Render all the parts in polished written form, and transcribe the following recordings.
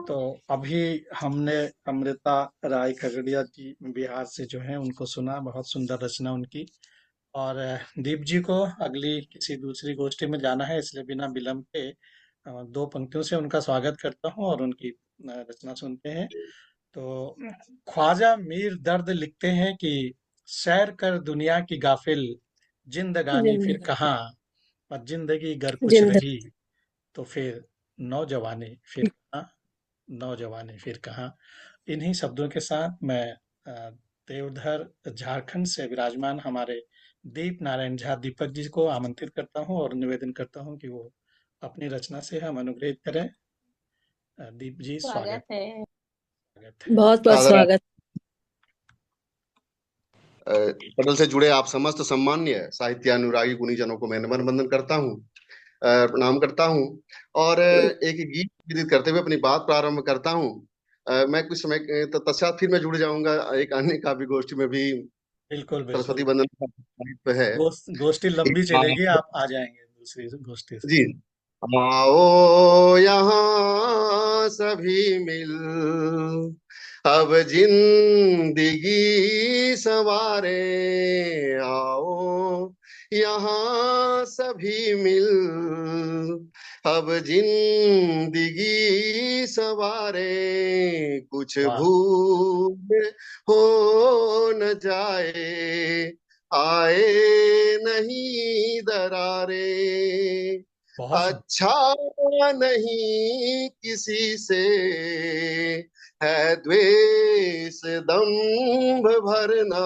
तो अभी हमने अमृता राय खगड़िया जी बिहार से जो है उनको सुना, बहुत सुंदर रचना उनकी। और दीप जी को अगली किसी दूसरी गोष्ठी में जाना है, इसलिए बिना विलंब के दो पंक्तियों से उनका स्वागत करता हूँ और उनकी रचना सुनते हैं। तो ख्वाजा मीर दर्द लिखते हैं कि सैर कर दुनिया की गाफिल, जिंदगानी फिर जिंदगी कहाँ, और जिंदगी गर कुछ जिंदगी रही तो फिर नौजवानी फिर कहाँ, नौजवानी फिर कहाँ। इन्हीं शब्दों के साथ मैं देवधर झारखंड से विराजमान हमारे दीप नारायण झा दीपक जी को आमंत्रित करता हूँ और निवेदन करता हूँ कि वो अपनी रचना से हम अनुग्रहित करें। दीप जी स्वागत स्वागत है। स्वागत है। बहुत बहुत आदर स्वागत। पटल से जुड़े आप समस्त सम्मान्य साहित्य अनुरागी गुणीजनों को मैं नमन वंदन करता हूँ, प्रणाम करता हूँ। और एक गीत विदित करते हुए अपनी बात प्रारंभ करता हूँ। मैं कुछ समय तत्पश्चात फिर मैं जुड़ जाऊंगा एक अन्य काव्य गोष्ठी में भी। बिल्कुल सरस्वती बिल्कुल। वंदन का साहित्य है। गोष्ठी लंबी चलेगी, आप आ जाएंगे दूसरी गोष्ठी से। जी, आओ यहाँ सभी मिल, अब जिंदगी सवारे। आओ यहाँ सभी मिल, अब जिंदगी सवारे। कुछ वाह, भूल हो न जाए, आए नहीं दरारे। बहुत सुंदर। अच्छा नहीं किसी से है द्वेष दंभ भरना।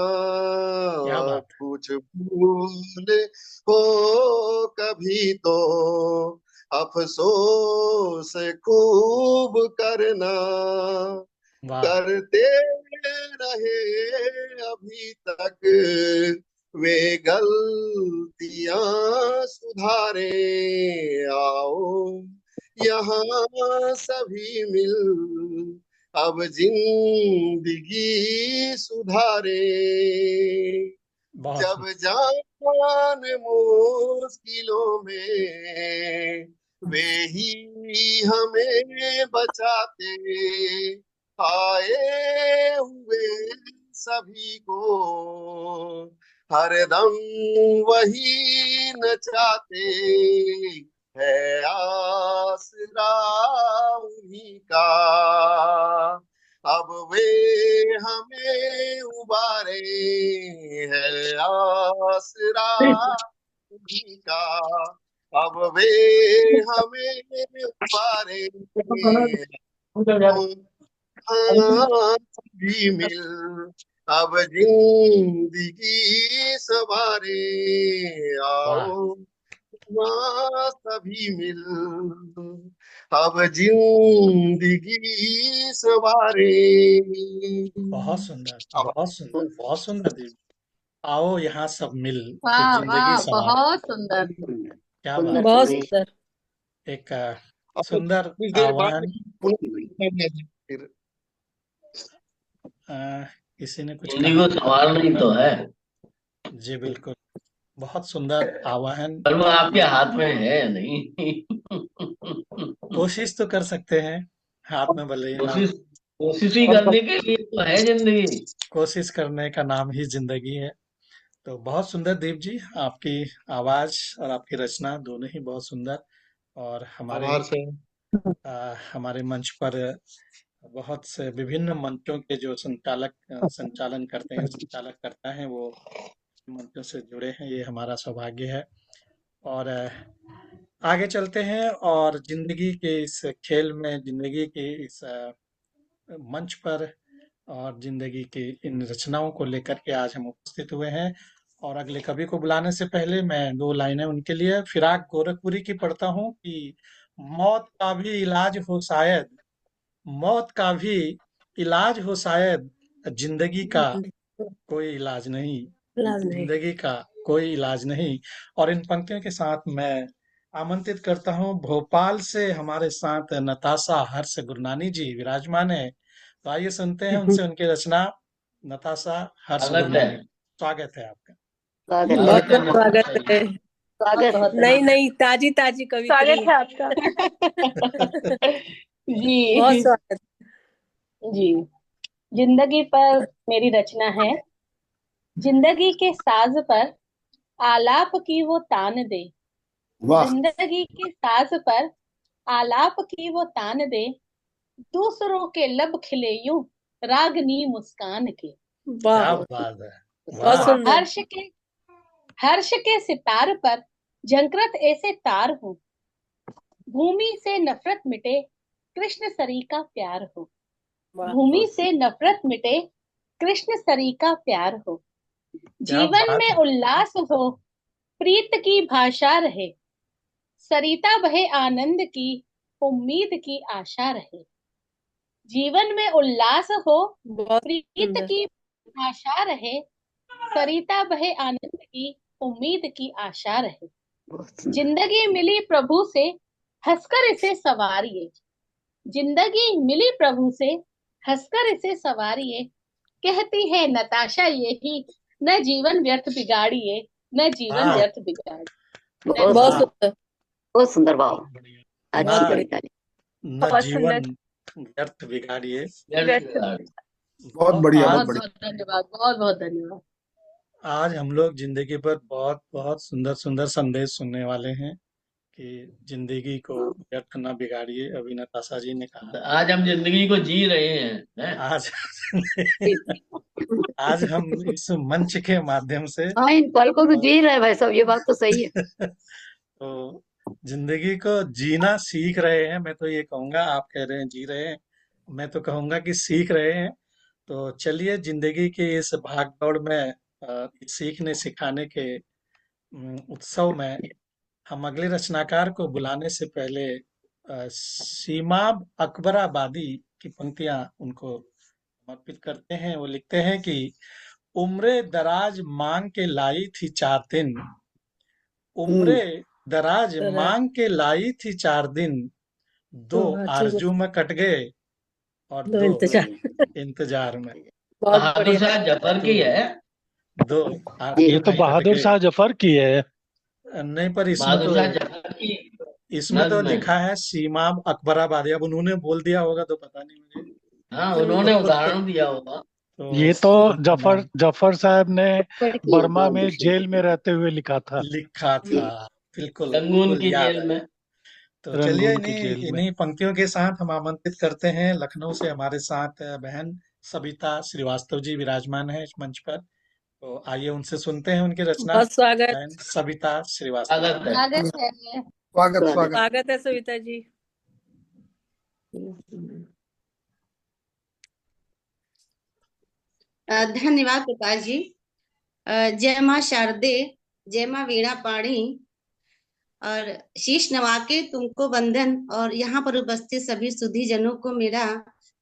क्या बात है। कुछ भूल हो कभी तो अफसोस खूब करना। वाह, करते रहे अभी तक वे गलतियां सुधारे। आओ यहाँ सभी मिल, अब जिंदगी सुधारे। बहुत जब सुंदर। जान मुश्किलों में वे ही हमें बचाते। आए हुए सभी को हरदम वही नचाते। है आसरा उन्हीं का, अब वे हमें उबारे। है आसरा उन्हीं का, अब वे हमें उबारे। हाँ, सभी मिल, अब जिंदगी सवारे। वाह, आओ वहाँ सभी मिल, अब जिंदगी सवारे। बहुत सुंदर, अब बहुत सुंदर, बहुत सुंदर दीप। आओ यहाँ सब मिल, फिर वाह जिंदगी वाह, सवारे। बहुत सुंदर। क्या बात बहुत है। सुंदर। एक अब सुंदर कुछ देर बाद आह्वान। फिर अ, किसी ने कुछ हिंदी कहा। को संभालना ही तो है, जी बिल्कुल। बहुत सुंदर आह्वान। पर वो आपके हाथ में है या नहीं। कोशिश तो कर सकते हैं, हाथ में भले ही ना हो। कोशिश कोशिश ही करने के लिए तो है जिंदगी। कोशिश करने का नाम ही जिंदगी है। तो बहुत सुंदर दीप जी, आपकी आवाज और आपकी रचना दोनों ही बहुत सुंदर। और आभार से हमारे मंच पर बहुत से विभिन्न मंचों के जो संचालन करते हैं, संचालक करता है, वो मंचों से जुड़े हैं, ये हमारा सौभाग्य है। और आगे चलते हैं और जिंदगी के इस खेल में, जिंदगी के इस मंच पर और जिंदगी की इन रचनाओं को लेकर के आज हम उपस्थित हुए हैं। और अगले कवि को बुलाने से पहले मैं दो लाइनें उनके लिए फिराक गोरखपुरी की पढ़ता हूँ कि मौत का भी इलाज हो शायद, मौत का भी इलाज हो शायद, जिंदगी का कोई इलाज नहीं, लाज नहीं। जिंदगी का कोई इलाज नहीं। और इन पंक्तियों के साथ मैं आमंत्रित करता हूँ, भोपाल से हमारे साथ नताशा हर्ष गुरनानी जी विराजमान है। तो आइए सुनते हैं उनसे उनकी रचना, नताशा हर्ष स्वागत है, गुरनानी। स्वागत है आपका। बहुत स्वागत है, बहुत बहुत स्वागत है। है। स्वागत नहीं नहीं, ताजी ताजी स्वागत कवित्री। है आपका। बहुत जी स्वागत। जी। जिंदगी पर मेरी रचना है। जिंदगी के साज पर आलाप की वो तान दे। वाह। जिंदगी के साज पर आलाप की वो तान दे। दूसरों के लब खिले यूं रागनी मुस्कान के। वाह, क्या बात है। बहुत वाह। सुंदर। हर्ष के सितार पर झंकृत ऐसे तार हो। भूमि से नफरत मिटे कृष्ण सरी का प्यार हो। वाह, भूमि से नफरत मिटे कृष्ण सरी का प्यार हो। क्या जीवन बात में है। उल्लास हो प्रीत की भाषा रहे। सरिता बहे आनंद की उम्मीद की आशा रहे। जीवन में उल्लास हो बहुत प्रीत सुंदर। की भाषा रहे। सरिता बहे आनंद की उम्मीद की आशा रहे। जिंदगी मिली प्रभु से हंसकर इसे सवारिए। जिंदगी मिली प्रभु से हंसकर इसे सवारिए। कहती है नताशा यही न जीवन व्यर्थ बिगाड़िए। न जीवन वाह। व्यर्थ बिगाड़िए। बहुत वाह। सुंदर। बहुत सुंदर। वाह, बहुत बढ़िया। बहुत अच्छी न बढ़िया। कविता। न बहुत जीवन सुंदर। व्यर्थ बिगाड़िए। व्यर्थ बहुत और बढ़िया, बहुत बहुत आज बढ़िया। बहुत धन्यवाद। बहुत बहुत धन्यवाद। आज हम लोग जिंदगी पर बहुत बहुत सुंदर सुंदर संदेश सुनने वाले हैं कि जिंदगी को व्यर्थ न बिगाड़िए। अभी नताशा जी ने कहा। आज हम जिंदगी को जी रहे हैं। आज आज हम इस मंच के माध्यम से हाँ, इन पल को तो जी रहे भाई साहब, ये बात तो सही है। तो जिंदगी को जीना सीख रहे हैं। मैं तो ये कहूंगा, आप कह रहे हैं जी रहे हैं, मैं तो कहूंगा कि सीख रहे हैं। तो चलिए जिंदगी की इस भाग दौड़ में सीखने सिखाने के उत्सव में हम अगले रचनाकार को बुलाने से पहले सीमाब अकबराबादी की पंक्तियां उनको समर्पित करते हैं। वो लिखते हैं कि उम्रे दराज मांग के लाई थी 4 दिन। उम्रे दराज दराज। मांग के लाई थी 4 दिन। दो तो आरजू में कट गए और दो दो इंतजार। इंतजार में। बहुत बहादुर बढ़िया। शाह जफर की तो है। दो जी। ये तो आरजू में कट बहादुर गए। शाह जफर की है। नहीं, पर बहादुर शाह जफर की इसमें तो नज्म है। लिखा है सीमाब अकबराबादी। अब उन्होंने बोल दिया होगा तो पता नहीं मुझे। हाँ, उन्होंने उदाहरण दिया होगा। ये तो तो जफर साहब ने की बर्मा बहादुर में शाह। जेल में रहते हुए लिखा था, लिखा जी। था। बिल्कुल रंगून बिल्कुल की याद जेल है। में। तो चलिए रंगून की इन्हीं जेल में। इन्हीं पंक्तियों के साथ हम आमंत्रित करते हैं लखनऊ से हमारे साथ बहन सविता श्रीवास्तव जी विराजमान है इस मंच पर। तो आइए उनसे सुनते हैं उनकी रचना। बहुत स्वागत। बहन सविता श्रीवास्तव। स्वागत है। स्वागत है। स्वागत, स्वागत। स्वागत है सविता जी। धन्यवाद प्रकाश जी। जय माँ शारदे, जय माँ वीणा पाणी, और शीश नवा के तुमको वंदन, और यहाँ पर उपस्थित सभी सुधी जनों को मेरा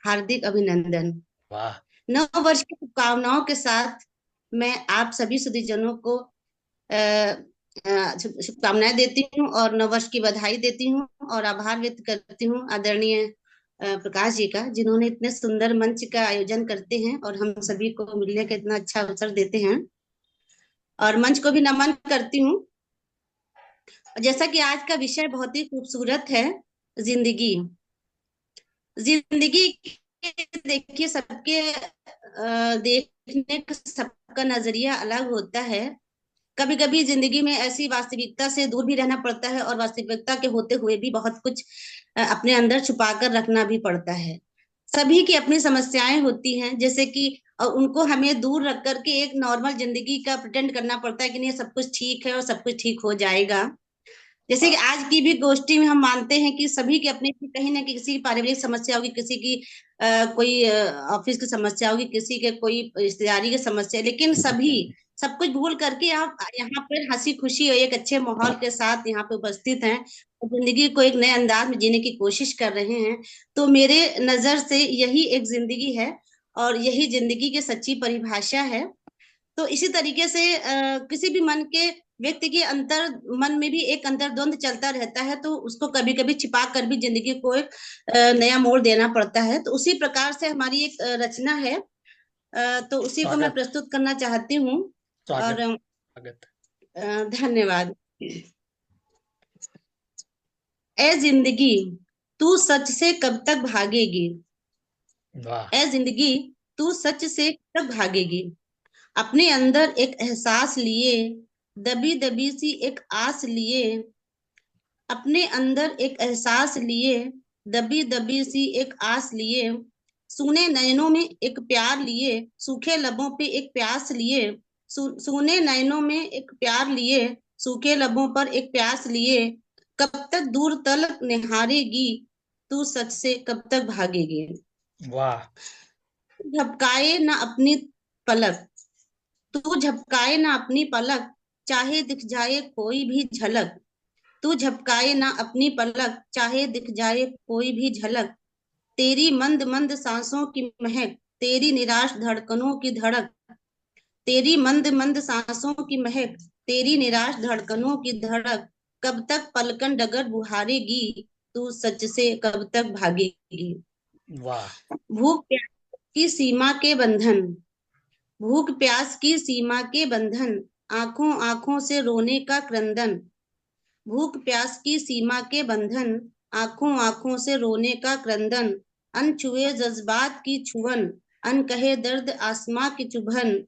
हार्दिक अभिनंदन। वाह। नव वर्ष की शुभकामनाओं के साथ मैं आप सभी सुधी जनों को शुभकामनाएं देती हूँ और नव वर्ष की बधाई देती हूँ और आभार व्यक्त करती हूँ आदरणीय प्रकाश जी का, जिन्होंने इतने सुंदर मंच का आयोजन करते हैं और हम सभी को मिलने का इतना अच्छा अवसर देते हैं। और मंच को भी नमन करती हूँ। जैसा कि आज का विषय बहुत ही खूबसूरत है, जिंदगी। जिंदगी देखिए, सबके देखने का सबका नजरिया अलग होता है। कभी कभी जिंदगी में ऐसी वास्तविकता से दूर भी रहना पड़ता है और वास्तविकता के होते हुए भी बहुत कुछ अपने अंदर छुपा कर रखना भी पड़ता है। सभी की अपनी समस्याएं होती हैं, जैसे कि उनको हमें दूर रख करके एक नॉर्मल जिंदगी का प्रिटेंड करना पड़ता है कि नहीं, सब कुछ ठीक है और सब कुछ ठीक हो जाएगा। जैसे कि आज की भी गोष्ठी में हम मानते हैं कि सभी की अपनी कहीं ना किसी की पारिवारिक समस्या होगी, किसी की कोई ऑफिस की समस्या होगी, किसी के कोई रिश्तेदारी की समस्या, लेकिन सभी सब कुछ भूल करके आप यहाँ पर हंसी खुशी और एक अच्छे माहौल के साथ यहाँ पे उपस्थित हैं और जिंदगी को एक नए अंदाज में जीने की कोशिश कर रहे हैं। तो मेरे नजर से यही एक जिंदगी है और यही जिंदगी की सच्ची परिभाषा है। तो इसी तरीके से किसी भी मन के व्यक्ति के अंतर मन में भी एक अंतर्द्वंद चलता रहता है, तो उसको कभी कभी छिपा कर भी जिंदगी को एक नया मोड़ देना पड़ता है। तो उसी प्रकार से हमारी एक रचना है, तो उसी को मैं प्रस्तुत करना चाहती हूँ। और धन्यवाद। ए जिंदगी, तू सच से कब तक भागेगी। वाह ए जिंदगी तू सच से कब तक भागेगी। अपने अंदर एक एहसास लिए, दबी दबी सी एक आस लिए, अपने अंदर एक एहसास लिए, दबी दबी सी एक आस लिए, सूने नयनों में एक प्यार लिए, सूखे लबों पे एक प्यास लिए, सूने नयनों में एक प्यार लिए, सूखे लबों पर एक प्यास लिए, कब तक दूर तलक निहारेगी, तू सच से कब तक भागेगी। वाह झपकाए ना अपनी पलक, तू झपकाए ना अपनी पलक, चाहे दिख जाए कोई भी झलक, तू झपकाए ना अपनी पलक, चाहे दिख जाए कोई भी झलक, तेरी मंद मंद सांसों की महक, तेरी निराश धड़कनों की धड़क, तेरी मंद मंद सांसों की महक, तेरी निराश धड़कनों की धड़क, कब तक पलकन डगर बुहारेगी, तू सच से कब तक भागेगी। वाह भूख प्यास की सीमा के बंधन, भूख प्यास की सीमा के बंधन, आंखों आंखों से रोने का क्रंदन, भूख प्यास की सीमा के बंधन, आंखों आंखों से रोने का क्रंदन, अनछुए जज्बात की छुअन, अनकहे दर्द आसमां की चुभन,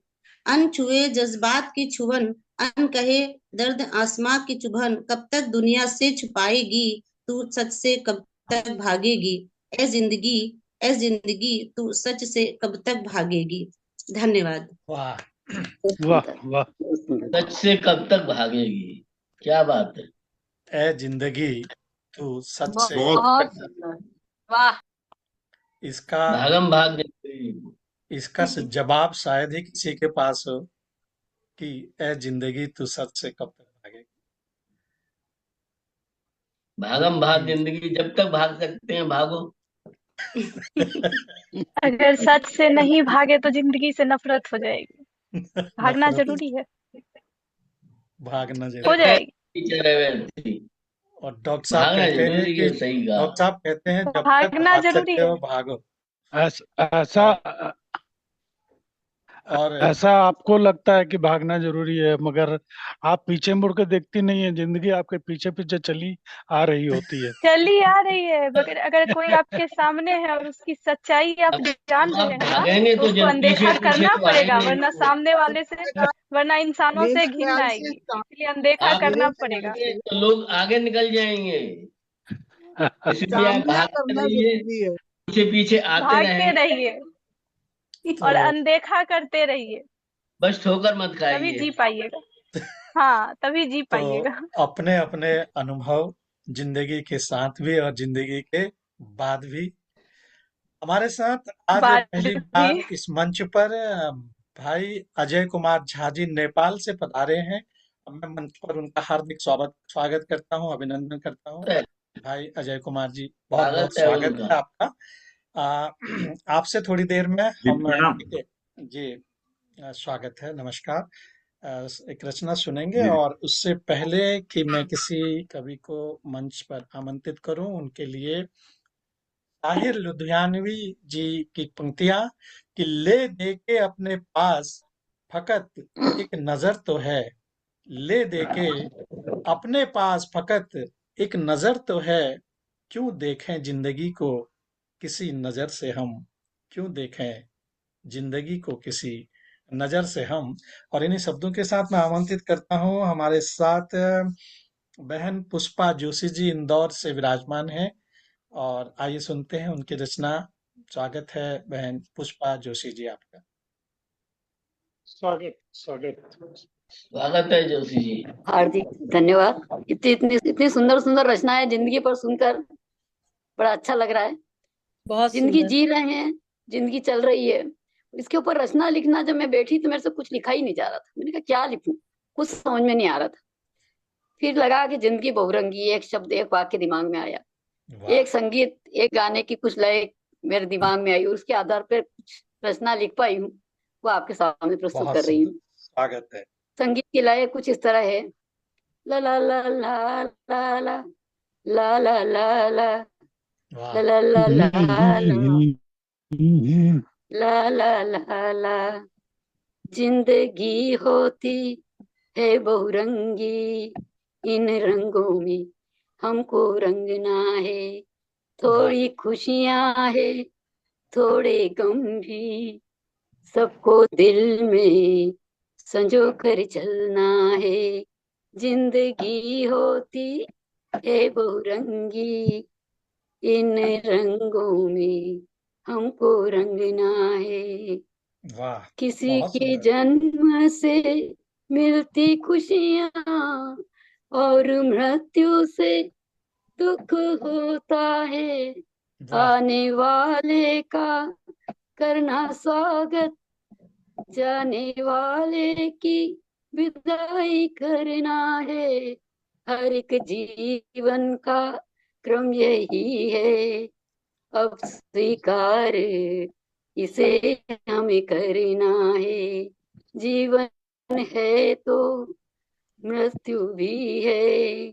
अनछुए जज्बात की छुअन, अनकहे दर्द आसमां की चुभन, कब तक दुनिया से छुपाएगी, तू सच से कब तक भागेगी। ए जिंदगी, ए जिंदगी तू सच से कब तक भागेगी। धन्यवाद। वाह बहुत वाह सुंदर, वाह बहुत सुंदर। सच से कब तक भागेगी, क्या बात है। ए जिंदगी तू सच से बहुत बहुत सुंदर, वाह। इसका भागम भाग जिंदगी। इसका जवाब शायद ही किसी के पास हो कि ए जिंदगी तू सच से कब तक भागेगी। भागम भाग जिंदगी, जब तक भाग सकते हैं भागो। अगर सच से नहीं भागे तो जिंदगी से नफरत हो जाएगी। भागना नफरत जरूरी है, भागना हो जरूरी जाएगी। टीचर है वैसे। और डॉक्टर साहब भागना कहते हैं जरूरी कि है, सही कहा। डॉक्टर साहब कहते हैं जब तक भागना भाग जरूरी सकते है। हो भागो। ऐसा और ऐसा आपको लगता है कि भागना जरूरी है, मगर आप पीछे मुड़ के देखती नहीं है, जिंदगी आपके पीछे पीछे चली आ रही होती है। चली आ रही है, मगर अगर कोई आपके सामने है और उसकी सच्चाई आप अब जान आप रहे हैं ना, भागेंगे तो तो उसको जब पीछे अनदेखा पीछे करना तो पड़ेगा, आएंगे ही वरना वो। सामने वाले से, वरना इंसानों मेरे से घिन ख्याल से आएगी, इसलिए अनदेखा आप करना मेरे पड़ेगा। ख्याल से तो लोग आगे निकल जाएंगे, इसलिए आप सामने भागते करना रहिए, जरूरी है। पीछे पीछे आते भागते रहेंगे, रहिए और तो अनदेखा करते रहिए, बस ठोकर मत तभी जी खाइए। पाइएगा। हाँ, तभी जी तो पाइएगा। अपने अपने अनुभव जिंदगी के साथ भी और जिंदगी के बाद भी हमारे साथ आज बाद पहली भी बार इस मंच पर भाई अजय कुमार झा जी नेपाल से पधारे हैं। मैं मंच पर उनका हार्दिक स्वागत स्वागत करता हूं, अभिनंदन करता हूं। भाई अजय कुमार जी, बहुत बहुत स्वागत है स्वागत उनका। है आपका। आपसे थोड़ी देर में हम जी स्वागत है, नमस्कार। एक रचना सुनेंगे और उससे पहले कि मैं किसी कवि को मंच पर आमंत्रित करूं, उनके लिए ताहिर लुधियानवी जी की पंक्तियां कि ले दे के अपने पास फकत एक नजर तो है, ले दे के अपने पास फकत एक नजर तो है, क्यों देखें जिंदगी को किसी नजर से हम, क्यों देखें जिंदगी को किसी नजर से हम। और इन्हीं शब्दों के साथ मैं आमंत्रित करता हूं हमारे साथ बहन पुष्पा जोशी जी इंदौर से विराजमान हैं और आइए सुनते हैं उनकी रचना। स्वागत है बहन पुष्पा जोशी जी आपका। स्वागत स्वागत। स्वागत है जोशी जी। हार्दिक धन्यवाद। इतनी इतनी इतनी सुंदर सुंदर रचनाएं जिंदगी पर सुनकर बड़ा अच्छा लग रहा है। बहुत जिंदगी सुंदर। जी रहे हैं, जिंदगी चल रही है, इसके ऊपर रचना लिखना, जब मैं बैठी तो मेरे से कुछ लिखा ही नहीं जा रहा था। मैंने कहा क्या लिखूं, कुछ समझ में नहीं आ रहा था। फिर लगा कि जिंदगी बहुरंगी, एक शब्द एक वाक्य दिमाग में आया, वाह एक संगीत एक गाने की कुछ लय मेरे दिमाग में आई, उसके आधार पर कुछ रचना लिख पाई हूँ, वो आपके सामने प्रस्तुत बहुत कर रही सुंदर, हूँ। स्वागत है। संगीत की लय कुछ इस तरह है। ला ला ला ला ला ला ला ला ला ला वाह ला ला ला ला ला ला ला। जिंदगी होती है बहुरंगी, इन रंगों में हमको रंगना है, थोड़ी खुशियां है थोड़े गम भी, सबको दिल में संजो कर चलना है। जिंदगी होती है बहुरंगी, इन रंगों में हमको रंगना है। वाह, किसी बहुत के सुंदर। जन्म से मिलती खुशियां और मृत्यु से दुख होता है। वाह, आने वाले का करना स्वागत, जाने वाले की विदाई करना है। हर एक जीवन का क्रम यही है, अब स्वीकार इसे हमें करना है। जीवन है तो मृत्यु भी है,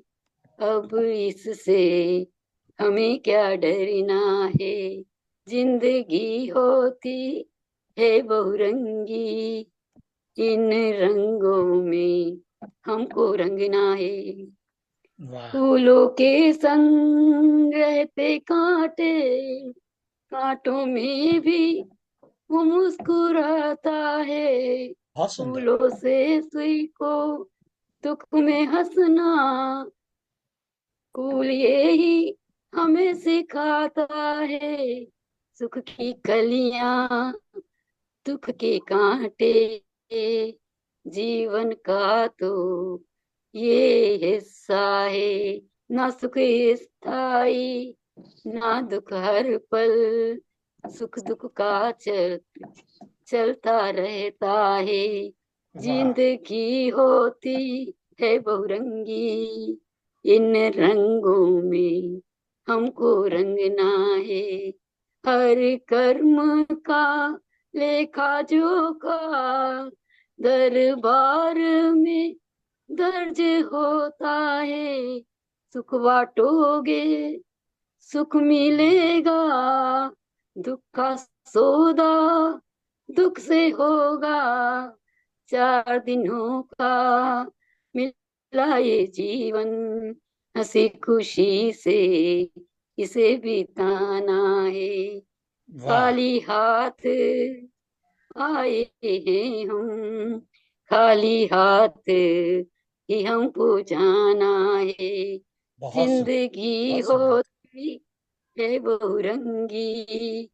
अब इससे हमें क्या डरना है। जिंदगी होती है बहुरंगी, इन रंगों में हमको रंगना है। वाह, फूलों के संग रहते कांटे, कांटों में भी वो मुस्कुराता है। बहुत सुंदर। फूलों से सुई को दुख में हंसना, फूल ये ही हमें सिखाता है। सुख की कलियां दुख के कांटे, जीवन का तो ये हिस्सा है। ना सुख स्थाई ना दुख हर पल, सुख दुख का चलता रहता है। वाह, जिंदगी होती है बहुरंगी, इन रंगों में हमको रंगना है। हर कर्म का लेखा जोखा दरबार में दर्ज होता है। सुख बांटोगे सुख मिलेगा, दुख का सौदा दुख से होगा। 4 दिनों का मिला ये जीवन, हंसी खुशी से इसे बिताना है। वाह, खाली हाथ आए हैं हम, खाली हाथ ही हमको जाना है। बहुत सुंदर, जिंदगी बहुत सुंदर। होती है बहुरंगी,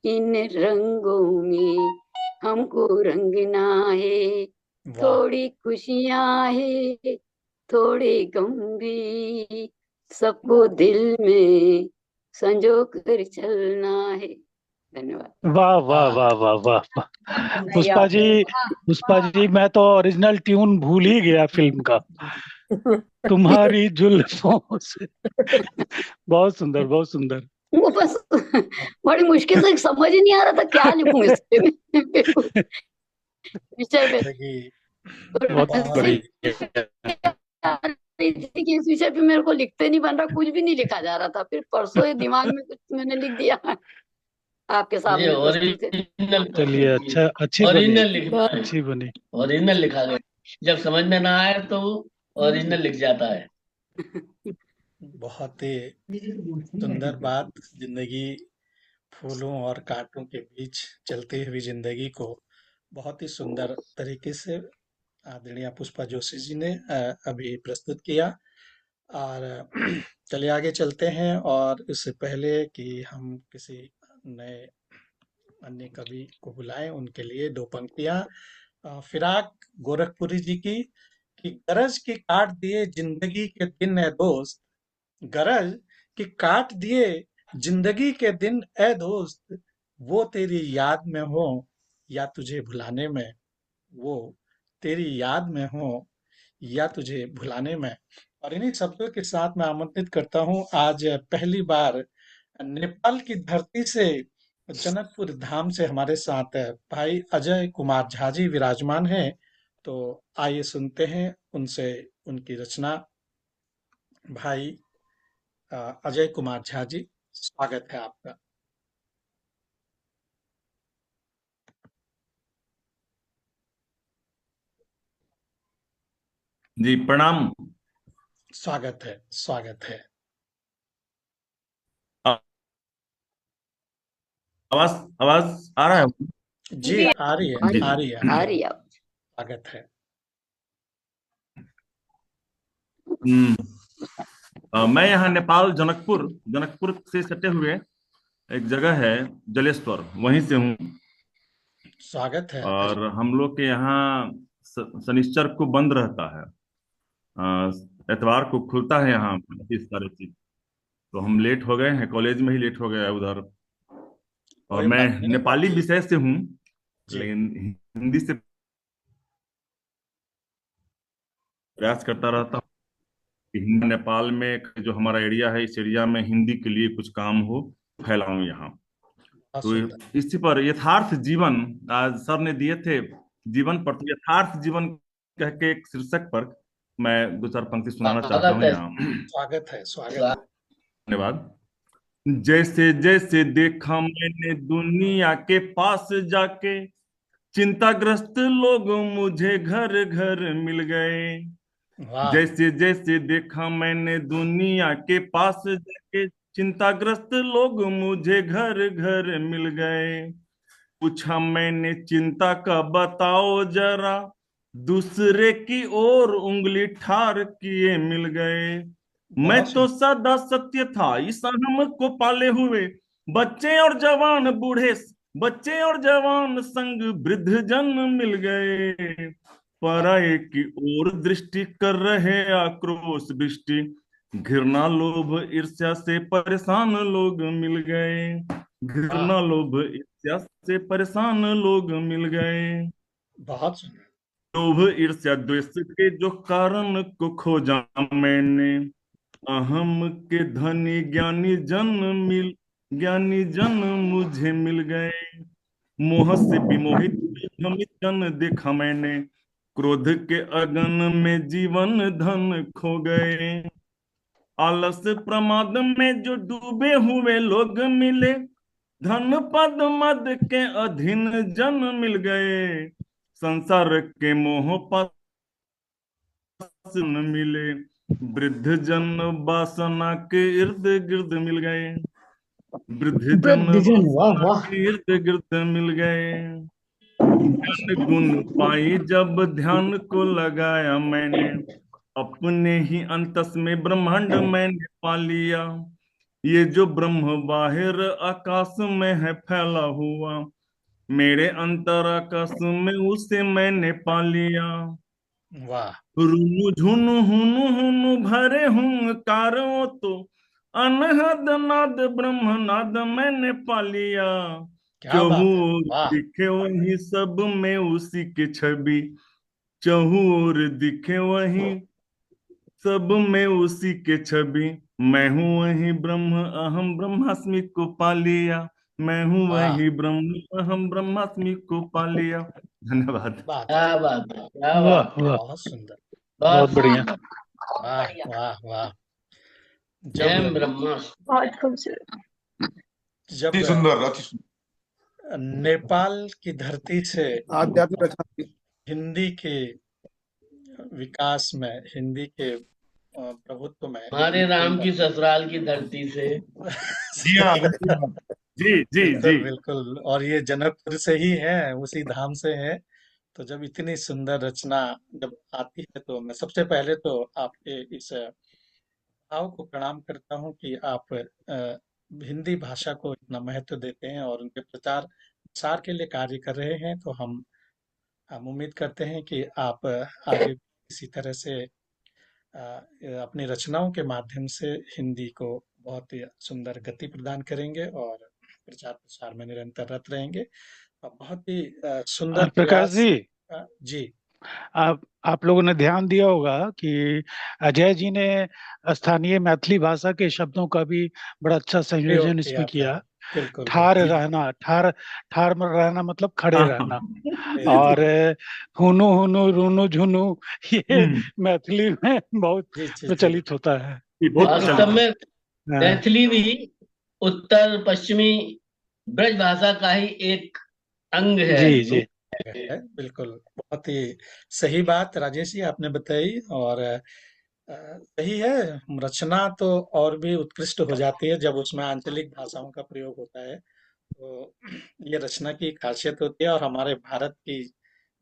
इन रंगों में हमको रंगना है। वाह, थोड़ी खुशियां है थोड़े गम भी, सबको दिल में संजो कर चलना है। धन्यवाद। वाह वाह वाह, वाह वाह वाह वाह। पुष्पा जी मैं तो ओरिजिनल ट्यून भूल ही गया फिल्म का। तुम्हारी जुल्फों से। बहुत सुंदर, बहुत सुंदर। वो बस बड़ी मुश्किल से समझ ही नहीं आ रहा था क्या लिखूं इसके में विषय में। जिंदगी तो बहुत बहुत ऐसे बढ़िया। आ रही थी कि इस विषय पे मेरे को लिखते नहीं बन रहा, कुछ भी नहीं लिखा जा रहा था। फिर परसों ये दिमाग में कुछ मैंने लिख दिया आपके ये सामने प्रस्तुत है। ओरिजिनल चलिए, अच्छा, अच्छी बनी, ओरिजिनल लिखना है, अच्छी बनी। ओरिजिनल लिखा गया। जब समझ में ना आए तो ओरिजिनल लिख जाता है। बहुत ही सुंदर बात। जिंदगी फूलों और कांटों के बीच चलती हुई जिंदगी को बहुत ही सुंदर तरीके से आदरणीय पुष्पा जोशी जी ने अभी प्रस्तुत किया। और चलिए आगे चलते हैं। और इससे पहले कि हम किसी नए अन्य कवि को बुलाएं, उनके लिए दो पंक्तियां फिराक गोरखपुरी जी की, कि गरज की काट दिए जिंदगी के दिन है दोस्त, गरज कि काट दिए जिंदगी के दिन ए दोस्त, वो तेरी याद में हो या तुझे भुलाने में, वो तेरी याद में हो या तुझे भुलाने में। और इन्हीं शब्दों के साथ मैं आमंत्रित करता हूं, आज पहली बार नेपाल की धरती से, जनकपुर धाम से हमारे साथ भाई अजय कुमार झा जी विराजमान हैं। तो आइए सुनते हैं उनसे उनकी रचना। भाई अजय कुमार झा जी, स्वागत है आपका। जी प्रणाम। स्वागत है, स्वागत है। आवाज आवाज आ रहा है? जी जी आ रही है, आ रही आ रही है, आ आ रही रही है। है अब। स्वागत है। मैं यहाँ नेपाल जनकपुर जनकपुर से सटे हुए एक जगह है जलेश्वर, वहीं से हूँ। स्वागत है। और हम लोग के यहाँ शनिश्चर को बंद रहता है, एतवार को खुलता है यहाँ इस सारे चीज। तो हम लेट हो गए हैं, कॉलेज में ही लेट हो गया उधर। और कोई मैं बात नहीं। नेपाली विषय से हूँ, जी लेकिन हिंदी से प्रयास करता रहता हूँ कि हिंदी नेपाल में जो हमारा एरिया है, इस एरिया में हिंदी के लिए कुछ काम हो, फैलाऊं यहाँ। बहुत तो सुंदर। इसी पर यथार्थ जीवन आज सर ने दिए थे, जीवन पर, तो यथार्थ जीवन कह के एक शीर्षक पर मैं दो चार पंक्ति सुनाना चाहता स्वागत हूँ है। यहाँ। स्वागत है, स्वागत है। धन्यवाद। जैसे जैसे देखा मैंने दुनिया के पास जाके, चिंताग्रस्त लोग मुझे घर घर मिल गए। वाह जैसे जैसे देखा मैंने दुनिया के पास जाके, चिंताग्रस्त लोग मुझे घर घर मिल गए। पूछा मैंने चिंता का बताओ जरा, दूसरे की ओर उंगली ठार किए मिल गए। मैं बहुत तो सुंदर। सदा सत्य था इस अहम को पाले हुए, बच्चे और जवान बूढ़े, बच्चे और जवान संग वृद्ध जन मिल गए। पराये की ओर दृष्टि कर रहे आक्रोश दृष्टि, घृणा लोभ ईर्ष्या से परेशान लोग मिल गए। वाह घृणा लोभ ईर्ष्या से परेशान लोग मिल गए। बहुत सुंदर। लोभ ईर्ष्या द्वेष के जो कारण को खोजा मैंने, अहम के धनी ज्ञानी जन मुझे मिल गए। मोह से विमोहित भ्रमित जन देखा मैंने, क्रोध के अगन में जीवन धन खो गए। आलस प्रमाद में जो डूबे हुए लोग मिले, धन पद मद के अधीन जन मिल गए। संसार के मोह पास न मिले, वृद्ध जन वासना के इर्द गिर्द मिल गए। वृद्ध जन वृद्धजन, वाह वासना वाह। के इर्द गिर्द मिल गए। ज्ञान गुण पाई जब ध्यान को लगाया मैंने, अपने ही अंतस में ब्रह्मांड मैंने पा लिया। ये जो ब्रह्म बाहिर आकाश में है फैला हुआ, मेरे अंतर आकाश में उसे मैंने पा लिया। वाह रुनु झुनु हुनु हुनु भरे हुंकारों तो, अनहद नाद ब्रह्म नाद मैंने पा लिया। क्या चहु बात है। ओर वाह दिखे वही सब में उसी की छवि, चहु ओर दिखे वही सब में उसी के छवि। मैं हूं वही ब्रह्म अहम ब्रह्मास्मि को पा लिया। मैं हूं वाह वही ब्रह्म अहम ब्रह्मास्मि को पा लिया। धन्यवाद। बात है। क्या बात है, क्या वाह बात है। वाह, बहुत सुंदर। बहुत बहुत बढ़िया। वाह बढ़िया। वाह वाह। जय जब ब्रह्मा। बहुत खूबसूरत। जब अति सुंदर, अति सुंदर। नेपाल की धरती से आध्यात्मिक रचना थी। हिंदी के विकास में, हिंदी के प्रभुत्व में हमारे राम की ससुराल की धरती से। जी हाँ, जी हाँ। जी जी जी। बिल्कुल बिल्कुल। और ये जनकपुर से ही है, उसी धाम से है। तो जब इतनी सुंदर रचना जब आती है, तो मैं सबसे पहले तो आपके इस भाव को प्रणाम करता हूँ कि आप हिंदी भाषा को इतना महत्व देते हैं और उनके प्रचार प्रसार के लिए कार्य कर रहे हैं। तो हम उम्मीद करते हैं कि आप आगे भी इसी तरह से अपनी रचनाओं के माध्यम से हिंदी को बहुत ही सुंदर गति प्रदान करेंगे और प्रचार प्रसार में निरंतर रहेंगे। और बहुत ही सुंदर प्रकाश प्रयास। जी, जी आप लोगों ने ध्यान दिया होगा कि अजय जी ने स्थानीय मैथिली भाषा के शब्दों का भी बड़ा अच्छा प्रयोग संयोजन इसमें किया था। किया। बिल्कुल ठार बिल्कुल। रहना, ठार में रहना मतलब खड़े हाँ, रहना। बिल्कुल। और हुनु हुनु रुनु झुनु, ये मैथिली में बहुत जी जी जी। प्रचलित होता है। ये बहुत वास्तव अच्छा। में हाँ, मैथिली भी उत्तर पश्चिमी ब्रज भाषा का ही एक अंग है। जी जी। है बिल्कुल। बहुत ही सही बात राजेश जी आपने बताई। और सही है, रचना तो और भी उत्कृष्ट हो जाती है जब उसमें आंचलिक भाषाओं का प्रयोग होता है। तो ये रचना की खासियत होती है, और हमारे भारत की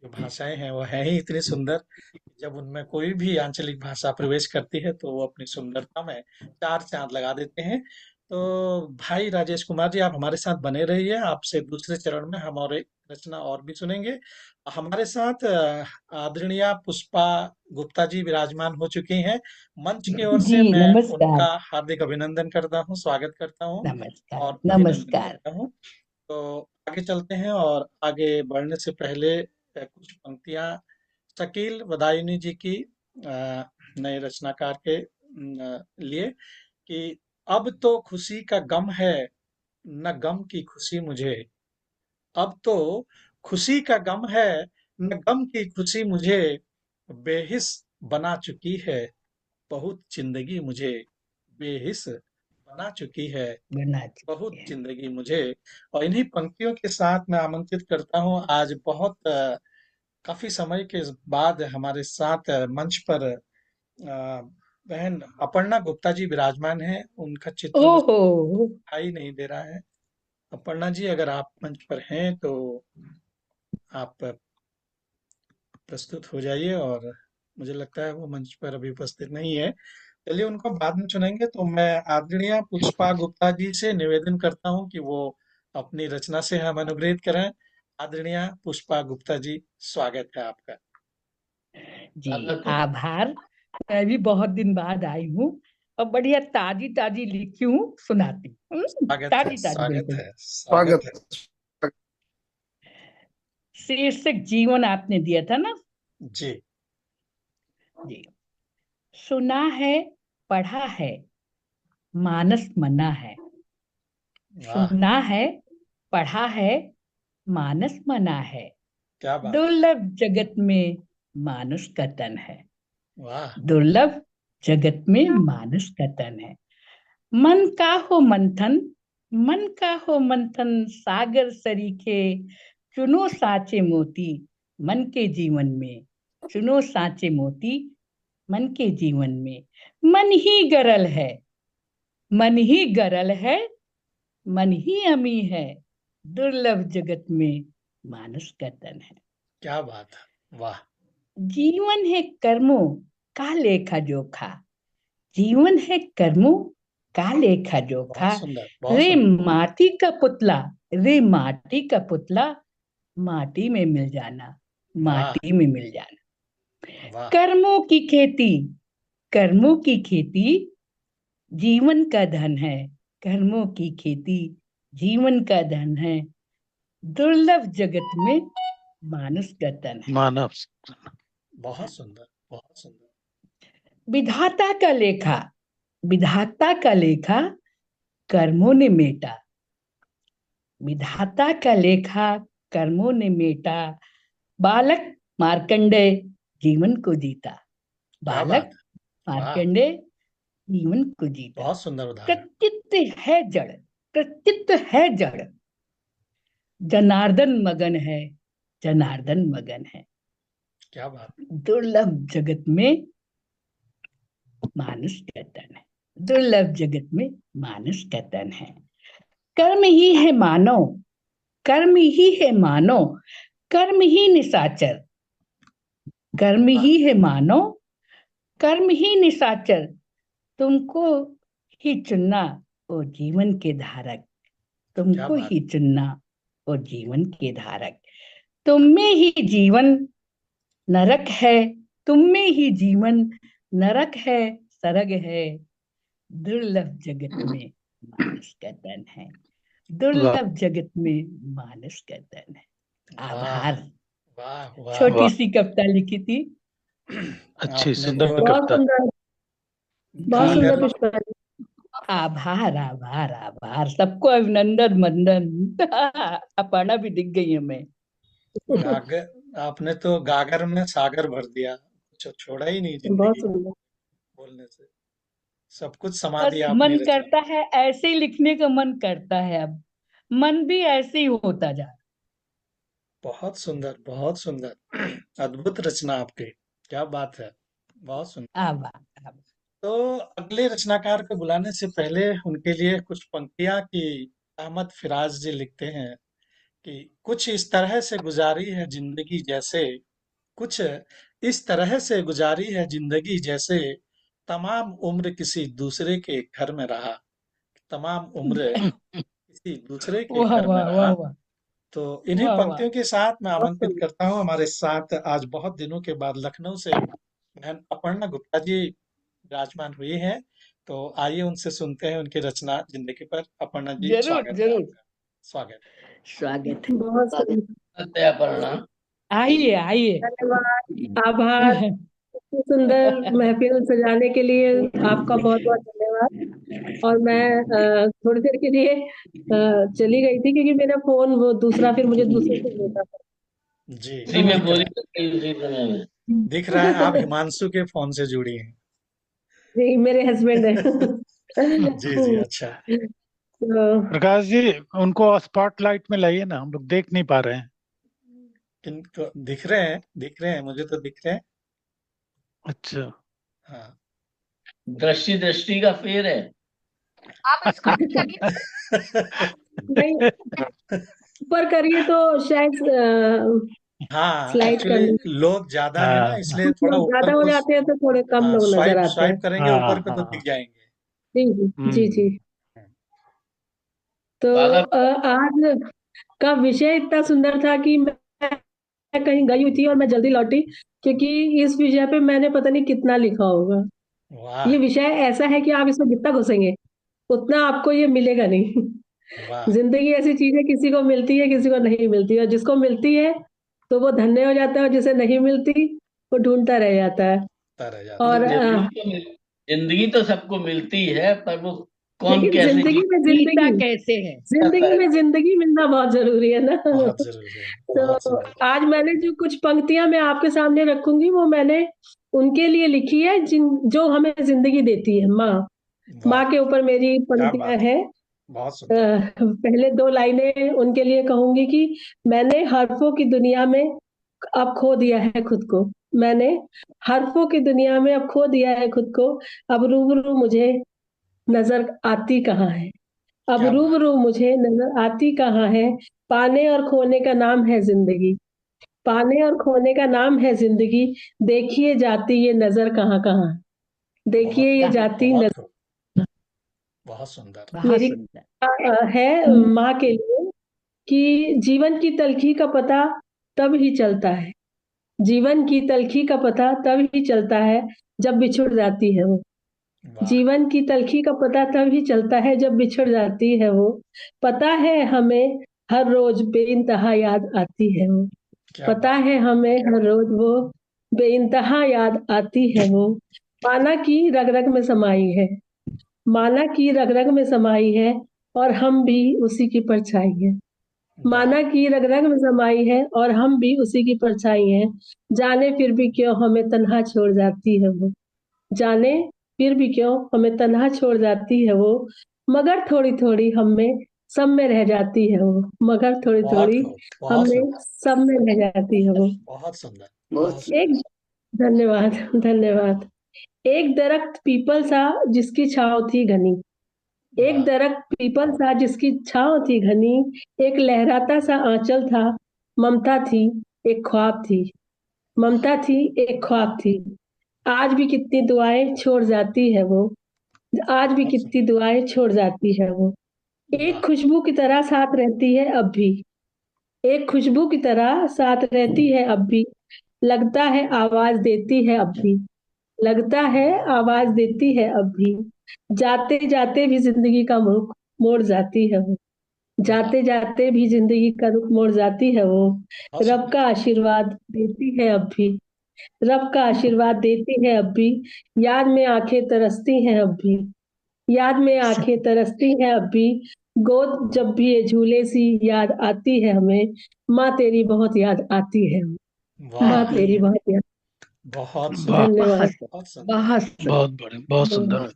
जो भाषाएं हैं वो हैं ही इतनी सुंदर कि जब उनमें कोई भी आंचलिक भाषा प्रवेश करती है तो वो अपनी सुंदरता में चार चांद लगा देते हैं। तो भाई राजेश कुमार जी, आप हमारे साथ बने रहिए, आपसे दूसरे चरण में हम और एक रचना और भी सुनेंगे। हमारे साथ आदरणीय पुष्पा गुप्ता जी विराजमान हो चुकी हैं। मंच की ओर जी से मैं नमस्कार। उनका हार्दिक अभिनंदन करता हूँ, स्वागत करता हूँ नमस्कार और अभिनंदन नमस्कार। करता हूँ। तो आगे चलते हैं, और आगे बढ़ने से पहले कुछ पंक्तियां शकील बदायूनी जी की नए रचनाकार के लिए, कि अब तो खुशी का गम है, न गम की खुशी मुझे। अब तो खुशी का गम है, न गम की खुशी मुझे। बेहिस बना चुकी है बहुत जिंदगी मुझे। बेहिस बना चुकी है बना बहुत चुके हैं। जिंदगी मुझे। और इन्हीं पंक्तियों के साथ मैं आमंत्रित करता हूँ, आज बहुत काफी समय के बाद हमारे साथ मंच पर बहन अपर्णा गुप्ता जी विराजमान हैं। उनका चित्र मुझे ओहो। दिखाई नहीं दे रहा है। अपर्णा जी, अगर आप मंच पर हैं तो आप प्रस्तुत हो जाइए, और मुझे लगता है वो मंच पर अभी उपस्थित नहीं है। चलिए, उनको बाद में सुनेंगे। तो मैं आदरणीय पुष्पा गुप्ता जी से निवेदन करता हूँ कि वो अपनी रचना से हम अनुग्रहित करें। आदरणीय पुष्पा गुप्ता जी, स्वागत है आपका। जी आभार। मैं भी बहुत दिन बाद आई हूँ और बढ़िया ताजी ताजी लिखी हूँ, सुनाती हूँ। स्वागत है, ताजी ताजी स्वागत बिल्कुल। है, स्वागत है। शीर्षक जीवन आपने दिया था ना जी जी। सुना है, पढ़ा है, मानस मना है। वाह, सुना है, पढ़ा है, मानस मना है। क्या बात। दुर्लभ जगत में मानुष का तन है। वाह, दुर्लभ जगत में मानुष का तन है। मन का हो मंथन, मन का हो मंथन, सागर सरीखे। चुनो साचे मोती मन के जीवन में। चुनो साचे मोती मन के जीवन में। मन ही गरल है, मन ही गरल है, मन ही अमी है। दुर्लभ जगत में मानुष का तन है। क्या बात है, वाह। जीवन है कर्मों का लेखा जोखा। जीवन है कर्मों का लेखा जोखा। बहुत सुंदर, बहुत रे सुंदर। माटी का पुतला, रे माटी का पुतला, माटी में मिल जाना, वाह, माटी में मिल जाना। वाह, कर्मों की खेती, कर्मों की खेती जीवन का धन है। कर्मों की खेती जीवन का धन है। दुर्लभ जगत में मानुष का तन है। मानव। बहुत सुंदर, बहुत सुंदर। विधाता का लेखा, विधाता का लेखा कर्मों ने मेटा। विधाता का लेखा कर्मों ने मेटा। बालक मार्कंडेय जीवन को जीता। क्या बालक बात है, वाह। मार्कंडेय जीवन को जीता। बहुत सुंदर उदाहरण। कृत्य है जड़, कृत्य है जड़, जनार्दन मगन है, जनार्दन मगन है। क्या बात। दुर्लभ जगत में मानुष का तन है। दुर्लभ जगत में मानुष का तन है। कर्म ही है मानव, कर्म ही है मानव, कर्म ही निशाचर। कर्म ही है मानव, कर्म ही निशाचर। तुमको ही चुनना ओ जीवन के धारक। क्या तुमको बात। ही चुनना ओ जीवन के धारक। तुम में ही जीवन नरक है, तुम में ही जीवन नरक है, सरग है। दुर्लभ जगत में मानुष का तन है। दुर्लभ जगत में मानुष का तन है। वाह, आभार। वाह, वाह। छोटी सी कविता लिखी थी। अच्छी आपने सुंदर तो बहुत कविता। सुंदर, बहुत सुंदर गागर, पुष्पा जी। आभार आभार आभार, सबको अभिनंदन मंदन। अपर्णा भी दिख गई हमें। गागर, आपने तो गागर में सागर भर दिया, कुछ छोड़ा ही नहीं बहुत जिंदगी सुंदर। बोलने से। सब कुछ समा बस दिया अपनी मन रचना। करता है, ऐसे ही लिखने का मन करता है। अब मन भी ऐसे ही होता जा रहा है। बहुत सुंदर, बहुत सुंदर। अद्भुत रचना आपकी, क्या बात है, बहुत सुंदर। आभार आभार। तो अगले रचनाकार को बुलाने से पहले उनके लिए कुछ पंक्तियां की अहमद फिराज जी लिखते हैं कि कुछ इस तरह से गुजारी है जिंदगी जैसे, कुछ इस तरह से गुजारी है जिंदगी जैसे, तमाम उम्र किसी दूसरे के घर में रहा, तमाम उम्र किसी दूसरे के वाह घर में वाह रहा। वाह वाह तो इन्हीं वाह वाह पंक्तियों के साथ मैं बहुत आमंत्रित सुंदर। करता हूँ, हमारे साथ आज बहुत दिनों के बाद लखनऊ से बहन अपर्णा गुप्ता जी विराजमान हुई हैं। तो आइए उनसे सुनते हैं उनकी रचना जिंदगी पर। अपर्णा जी, जरूर स्वागत है जरूर आपका। स्वागत। स्वागत है बहुत स्वागत सुंदर। है अपर्णा। आइए आइए धन्यवाद, आभार। इतनी सुंदर महफिल सजाने के लिए आपका बहुत बहुत धन्यवाद। और मैं थोड़ी देर के लिए चली गई थी क्योंकि मेरा फोन वो दूसरा फिर मुझे दूसरे से लेना था। जी उसी में दिख पूरी रहा कर गई उसी समय में। है, दिख रहा है आप हिमांशु के फोन से जुड़ी हैं। जी, मेरे हस्बैंड है। जी जी, अच्छा। तो प्रकाश जी, उनको स्पॉटलाइट में लाइए ना, हम लोग देख नहीं पा रहे हैं। किनको दिख रहे हैं? दिख रहे हैं, मुझे तो दिख रहे हैं। अच्छा, हाँ। दृष्टि दृष्टि का फेर है। आप इसको करिए। नहीं, ऊपर करिए तो शायद हाँ, स्लाइड एक्चुअली करने लोग ज्यादा है ना, हाँ इसलिए कुछ थोड़ा लोग ऊपर ज्यादा हो को जाते हैं तो थोड़े कम लोग नजर स्वाइप आते हैं। स्वाइप करेंगे ऊपर हाँ को तो दिख हाँ। जाएंगे। जी जी जी। हम्म। तो बाघा आज का विषय इतना सुंदर था कि मैं कहीं गई हुई थी और मैं जल्दी लौटी क्योंकि इस विषय पे मैंने पता नहीं कितना लिखा होगा। वाह ये विषय ऐसा है कि आप इसमें जितना घुसेंगे उतना आपको ये मिलेगा नहीं। वाह। जिंदगी ऐसी चीज है, किसी को मिलती है किसी को नहीं मिलती, और जिसको मिलती है तो वो धन्य हो जाता है, और जिसे नहीं मिलती वो ढूंढता रह जाता है। रह जाता और है। जिंदगी तो सबको मिलती है, पर वो कौन लेकिन कैसे जिंदगी में जीता जिंदगी कैसे है। जीता है। जिंदगी में जिंदगी मिलना बहुत जरूरी है ना। बहुत जरूरी है, बहुत तो सुंदर। आज मैंने जो कुछ पंक्तियां मैं आपके सामने रखूंगी वो मैंने उनके लिए लिखी है जिन जो हमें जिंदगी देती है, माँ। वाह, माँ के ऊपर मेरी क्या पंक्तियां बात है, हैं। बहुत सुंदर। पहले दो लाइनें उनके लिए कहूंगी कि मैंने हर्फों की दुनिया में अब खो दिया है खुद को। मैंने हर्फों की दुनिया में अब खो दिया है खुद को। अब रूबरू मुझे नजर आती कहाँ है। अब क्या बात। रूबरू मुझे नजर आती कहाँ है। पाने और खोने का नाम है जिंदगी। पाने और खोने का नाम है जिंदगी। देखिए जाती ये नजर कहाँ कहाँ है। बहुत देखिए ये जाती बहुत नजर। खूब, बहुत सुंदर। बहुत मेरी सुंदर। है माँ के लिए कि जीवन की तलखी का पता तब ही चलता है। जीवन की तलखी का पता तब ही चलता है जब बिछुड़ जाती है वो। वाह, जीवन की तलखी का पता तब ही चलता है जब बिछड़ जाती है वो। पता है हमें हर रोज बेइंतहा याद आती है वो। क्या पता बात। है हमें हर रोज वो बेइंतहा याद आती है वो। माना की रग रग में समाई है। माना की रग रग में समाई है, और हम भी उसी की परछाई है। वाह, माना की रग रग में समाई है और हम भी उसी की परछाई हैं। जाने फिर भी क्यों हमें तन्हा छोड़ जाती है वो। जाने फिर भी क्यों हमें तन्हा छोड़ जाती है वो। मगर थोड़ी थोड़ी हम में सब में रह जाती है वो। मगर थोड़ी बहुत थोड़ी खूब, हम बहुत में सुंदर, सब में रह जाती है वो। बहुत सुंदर, बहुत बहुत एक सुंदर। धन्यवाद धन्यवाद। एक दरख्त पीपल सा जिसकी छांव थी घनी। एक वाह, दरख्त पीपल सा जिसकी छांव थी घनी। एक लहराता सा आंचल था। ममता थी, एक ख्वाब थी। ममता थी, एक ख्वाब थी। आज भी कितनी दुआएं छोड़ जाती है वो। आज भी बहुत कितनी सुंदर। दुआएं छोड़ जाती है वो। एक वाह, खुशबू की तरह साथ रहती है अब भी। एक खुशबू की तरह साथ रहती है अब भी। लगता है आवाज देती है अब भी। लगता है आवाज देती है अब भी। जाते जाते भी जिंदगी का रुख मोड़ जाती है वो। वाह, जाते जाते भी जिंदगी का रुख मोड़ जाती है वो। बहुत रब सुंदर। का आशीर्वाद देती है अब भी। रब का आशीर्वाद देती है अब भी। याद में आंखें तरसती हैं अब भी। याद में आंखें तरसती हैं अब भी। गोद जब भी ये झूले सी याद आती है हमें। माँ तेरी बहुत याद आती है। माँ वाह, तेरी बहुत याद। बहुत वाह, सुंदर, धन्यवाद। बहुत बहुत सुंदर। बहुत सुंदर। बहुत बड़े, बहुत सुंदर। बहुत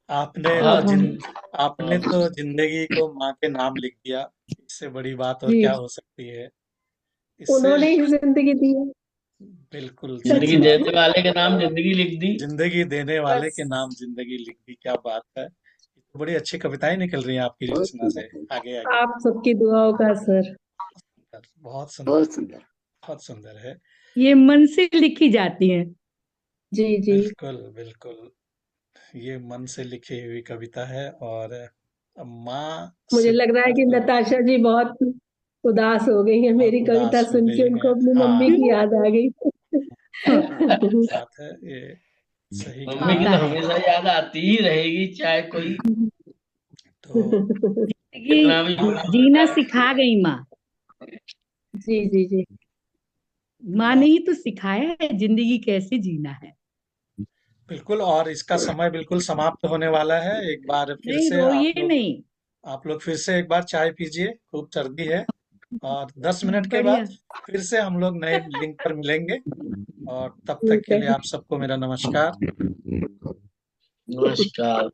आपने तो आभार। आपने तो जिंदगी को माँ के नाम लिख दिया। इससे बड़ी बात और जी, क्या हो सकती है? इससे उन्होंने ही जिंदगी दी है। बिल्कुल सच जिंदगी बात देने है। वाले के नाम जिंदगी लिख दी। जिंदगी देने वाले के बस नाम जिंदगी लिख दी, क्या बात है। बड़ी अच्छी कविताएं निकल रही हैं आपकी रचना से। आगे आगे। आप सबकी दुआओं का असर। बहुत सुंदर, बहुत सुंदर। बहुत सुंदर है। ये मन से लिखी जाती है। जी जी। बिल्कुल बिल्कुल, ये मन से लिखी हुई कविता है। और माँ मुझे से लग रहा है कि बहुत नताशा जी बहुत उदास हो गई है मेरी कविता उदास हो सुन गई के, हैं। उनको अपनी हाँ, मम्मी की याद आ गई। बात है ये, सही कहा मम्मी की तो आता है। हमेशा याद आती ही रहेगी, चाहे कोई तो कितना भी जिंदगी जीना सिखा गई माँ। जी जी जी। माँ ने ही तो सिखाया है जिंदगी कैसे जीना है। बिल्कुल। और इसका समय बिल्कुल समाप्त होने वाला है। एक बार फिर नहीं से रोइए नहीं। आप लोग फिर से एक बार चाय पीजिए, खूब सर्दी है। और 10 मिनट के बढ़िया। बाद फिर से हम लोग नए लिंक पर मिलेंगे। और तब तक ठीक के है। लिए आप सबको मेरा नमस्कार। नमस्कार।